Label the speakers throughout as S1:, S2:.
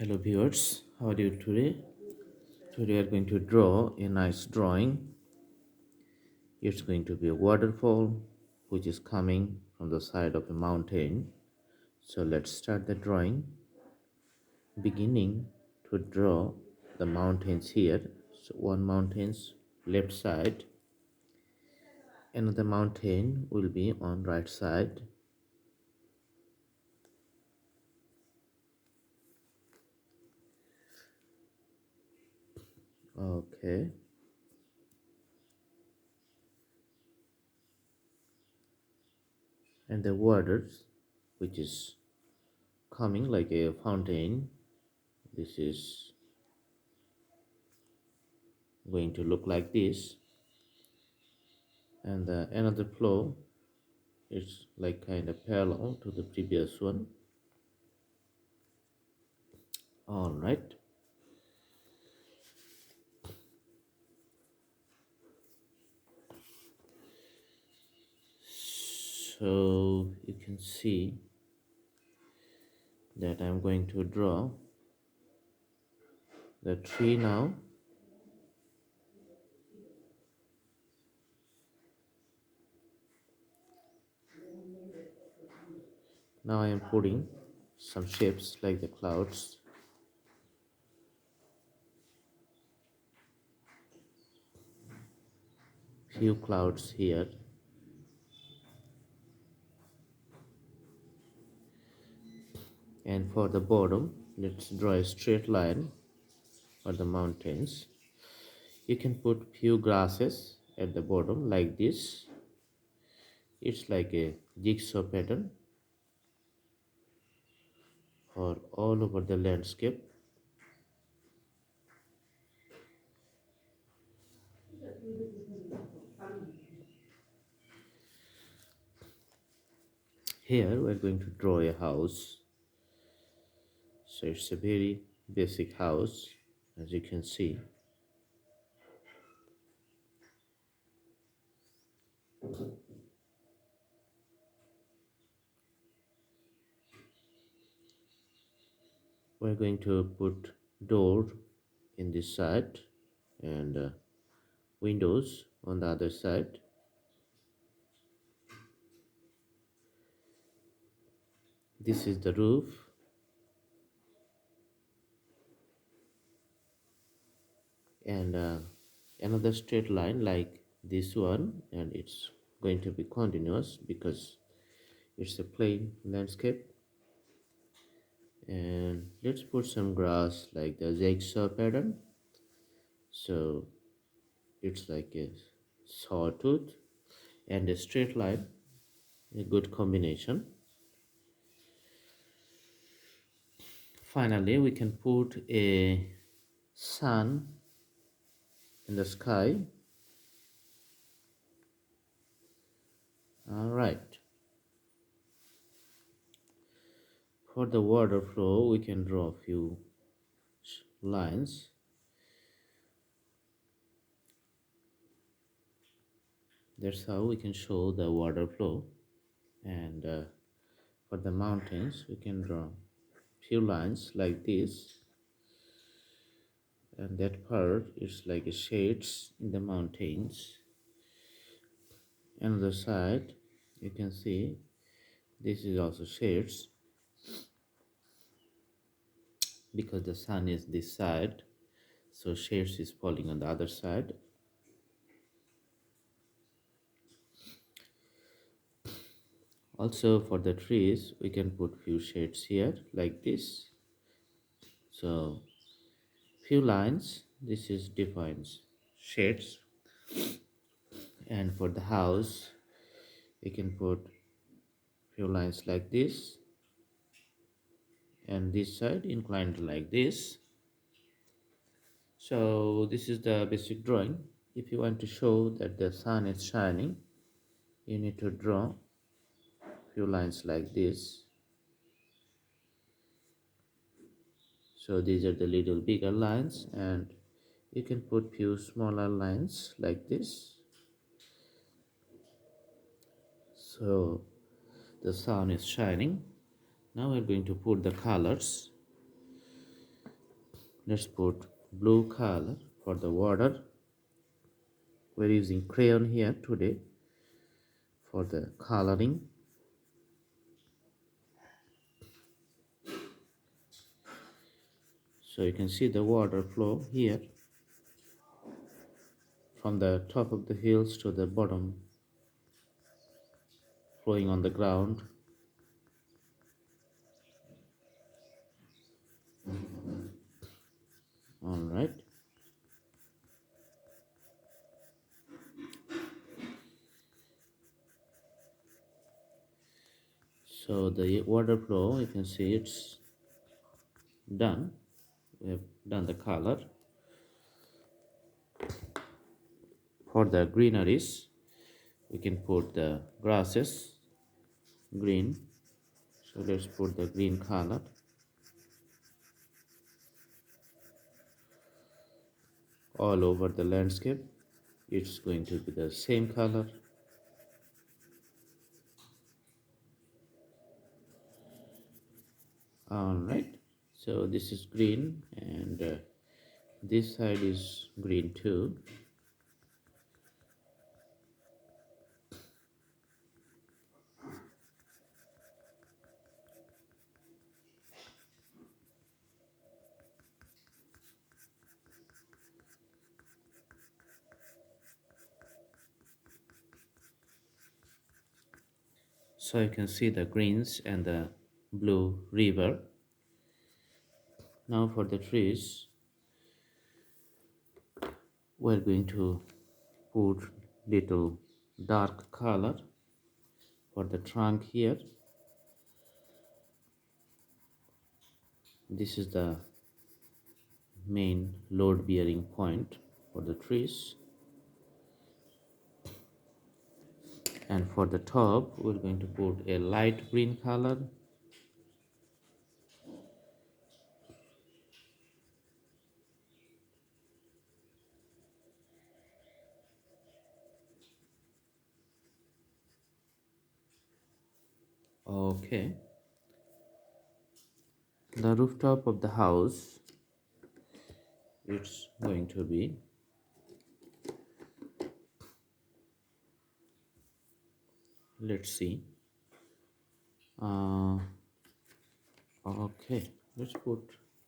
S1: Hello viewers, how are you today? Today we are going to draw a nice drawing. It's going to be a waterfall which is coming from the side of a mountain. So let's start the drawing. Beginning to draw the mountains here. So one mountain's left side, another mountain will be on right side. Okay. And the waters which is coming like a fountain. This is going to look like this, and another flow is like kind of parallel to the previous one. All right, so you can see that I'm going to draw the tree now. Now I am putting some shapes like the clouds. Few clouds here, and for the bottom let's draw a straight line for the mountains. You can put few grasses at the bottom like this. It's like a jigsaw pattern for all over the landscape. Here we're going to draw a house. So it's a very basic house, as you can see. We're going to put door in this side and windows on the other side. This is the roof, and another straight line like this one, and it's going to be continuous because it's a plain landscape. And let's put some grass like the jigsaw pattern, so it's like a sawtooth and a straight line, a good combination. Finally we can put a sun in the sky. All right, for the water flow we can draw a few lines. That's how we can show the water flow. And for the mountains we can draw few lines like this, and that part is like a shades in the mountains. Another side you can see this is also shades because the sun is this side, so shades is falling on the other side. Also for the trees we can put few shades here like this, so few lines, this is defines shades. And for the house we can put few lines like this, and this side inclined like this. So this is the basic drawing. If you want to show that the sun is shining, you need to draw few lines like this. So these are the little bigger lines, and you can put few smaller lines like this. So the sun is shining. Now we're going to put the colors. Let's put blue color for the water. We're using crayon here today for the coloring. So you can see the water flow here from the top of the hills to the bottom, flowing on the ground. All right. So the water flow, you can see it's done. We have done the color. For the greeneries, we can put the grasses, green. So let's put the green color. All over the landscape, it's going to be the same color. All right. So this is green, and this side is green too. So you can see the greens and the blue river. Now for the trees, we're going to put little dark color for the trunk here. This is the main load bearing point for the trees. And for the top, we're going to put a light green color. Okay. The rooftop of the house, it's going to be let's see. Okay, let's put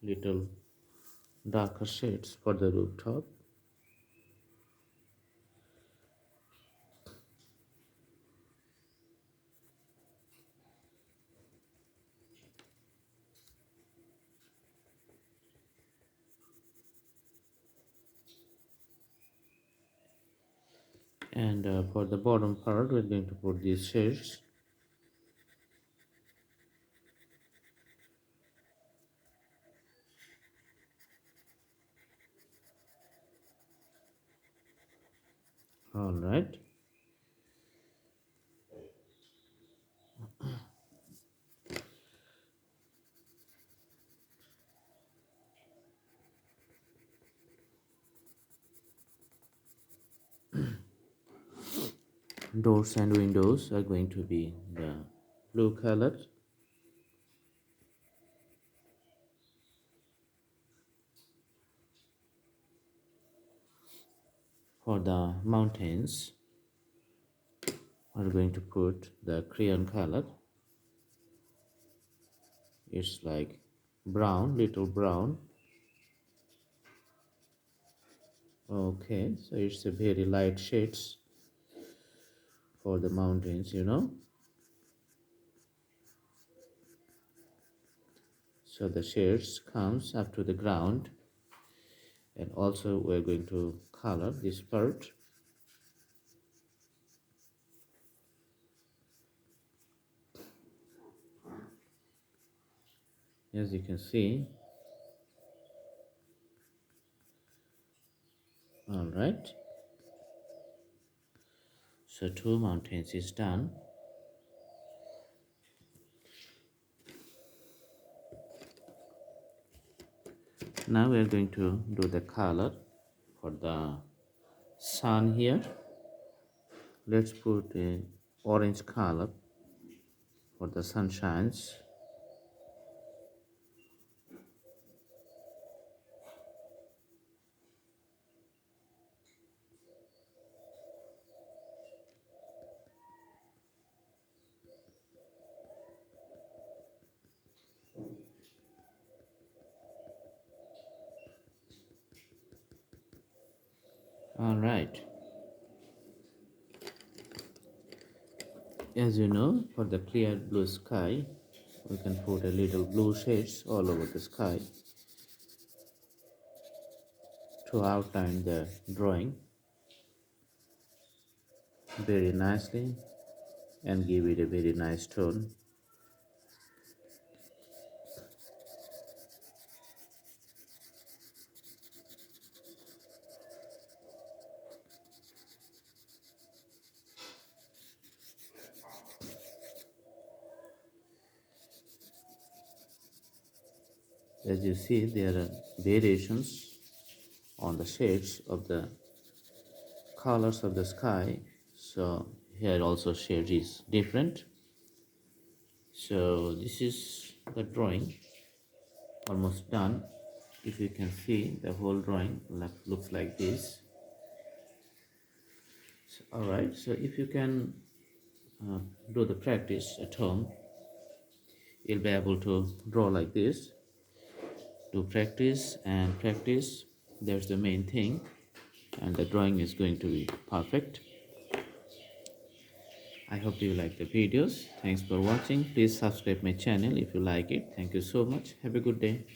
S1: little darker shades for the rooftop. And for the bottom part, we're going to put these shades. All right. Doors and windows are going to be the blue color. For the mountains, we're going to put the crayon color. It's like brown, little brown. Okay, so it's a very light shades for the mountains. So the shades comes up to the ground, and also we're going to color this part. As you can see. All right. So 2 mountains is done. Now we are going to do the color for the sun here. Let's put a orange color for the sunshines. All right. As you know, for the clear blue sky, we can put a little blue shades all over the sky to outline the drawing very nicely and give it a very nice tone. As you see, there are variations on the shades of the colors of the sky. So here also shade is different. So this is the drawing almost done. If you can see, the whole drawing looks like this. So, all right, so if you can uh, do the practice at home, you'll be able to draw like this. Do practice and practice, that's the main thing, and the drawing is going to be perfect. I hope you like the videos. Thanks for watching. Please subscribe my channel if you like it. Thank you so much. Have a good day.